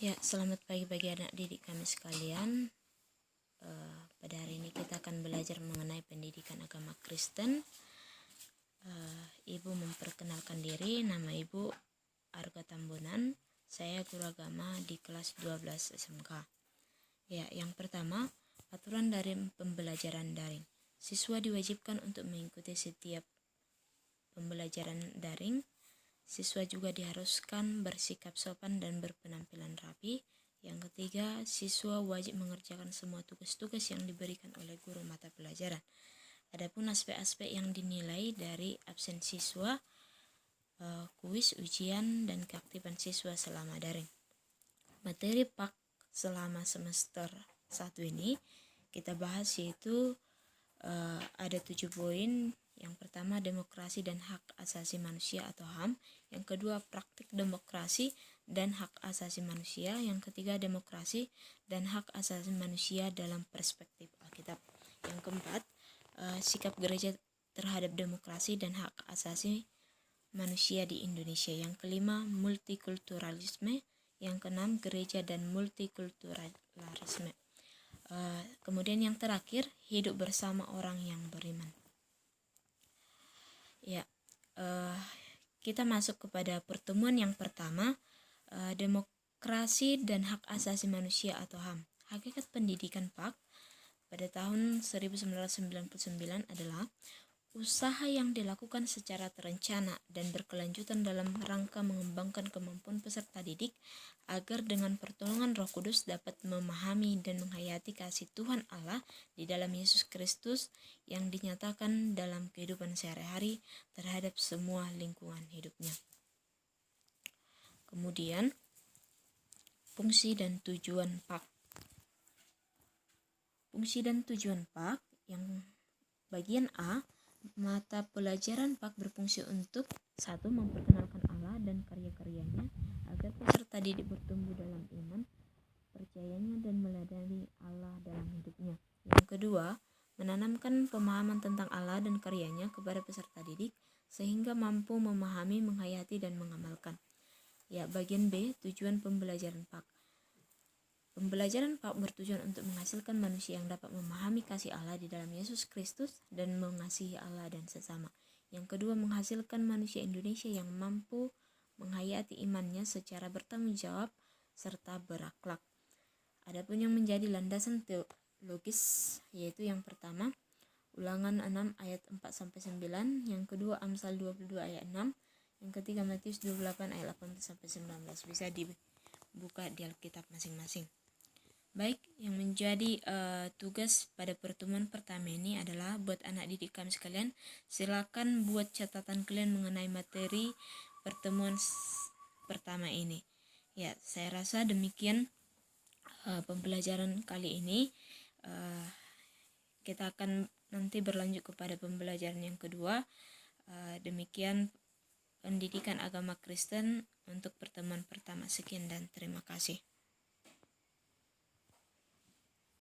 Ya, selamat pagi bagi anak didik kami sekalian. Pada hari ini kita akan belajar mengenai pendidikan agama Kristen. Ibu memperkenalkan diri, nama Ibu Arga Tambunan. Saya guru agama di kelas 12 SMK. Ya, yang pertama, aturan dari pembelajaran daring. Siswa diwajibkan untuk mengikuti setiap pembelajaran daring. Siswa juga diharuskan bersikap sopan dan berpenampilan rapi. Yang ketiga, siswa wajib mengerjakan semua tugas-tugas yang diberikan oleh guru mata pelajaran. Adapun aspek-aspek yang dinilai dari absen siswa, kuis, ujian, dan keaktifan siswa selama daring. Materi PAK selama semester 1 ini kita bahas yaitu ada 7 poin. Yang pertama, demokrasi dan hak asasi manusia atau HAM. Yang kedua, praktik demokrasi dan hak asasi manusia. Yang ketiga, demokrasi dan hak asasi manusia dalam perspektif Alkitab. Yang keempat, sikap gereja terhadap demokrasi dan hak asasi manusia di Indonesia. Yang kelima, multikulturalisme. Yang keenam, gereja dan multikulturalisme. Kemudian yang terakhir, hidup bersama orang yang beriman. Ya, kita masuk kepada pertemuan yang pertama, demokrasi dan hak asasi manusia atau HAM. Hakikat pendidikan PAK pada tahun 1999 adalah usaha yang dilakukan secara terencana dan berkelanjutan dalam rangka mengembangkan kemampuan peserta didik agar dengan pertolongan Roh Kudus dapat memahami dan menghayati kasih Tuhan Allah di dalam Yesus Kristus yang dinyatakan dalam kehidupan sehari-hari terhadap semua lingkungan hidupnya. Kemudian, fungsi dan tujuan PAK. Fungsi dan tujuan PAK yang bagian A, mata pelajaran PAK berfungsi untuk 1. Memperkenalkan Allah dan karya-karyanya agar peserta didik bertumbuh dalam iman, percayanya dan meladani Allah dalam hidupnya. Yang kedua, menanamkan pemahaman tentang Allah dan karyanya kepada peserta didik sehingga mampu memahami, menghayati dan mengamalkan. Ya, bagian B, tujuan pembelajaran PAK. Pembelajaran PAK bertujuan untuk menghasilkan manusia yang dapat memahami kasih Allah di dalam Yesus Kristus dan mengasihi Allah dan sesama. Yang kedua, menghasilkan manusia Indonesia yang mampu menghayati imannya secara bertanggung jawab serta berakhlak. Adapun yang menjadi landasan teologis yaitu yang pertama, Ulangan 6 ayat 4-9, yang kedua Amsal 22 ayat 6, yang ketiga Matius 28 ayat 18-19. Bisa dibuka di Alkitab masing-masing. Baik, yang menjadi tugas pada pertemuan pertama ini adalah buat anak didik kami sekalian, silakan buat catatan kalian mengenai materi pertemuan pertama ini. Ya, saya rasa demikian pembelajaran kali ini. Kita akan nanti berlanjut kepada pembelajaran yang kedua. Demikian pendidikan agama Kristen untuk pertemuan pertama. Sekian dan terima kasih.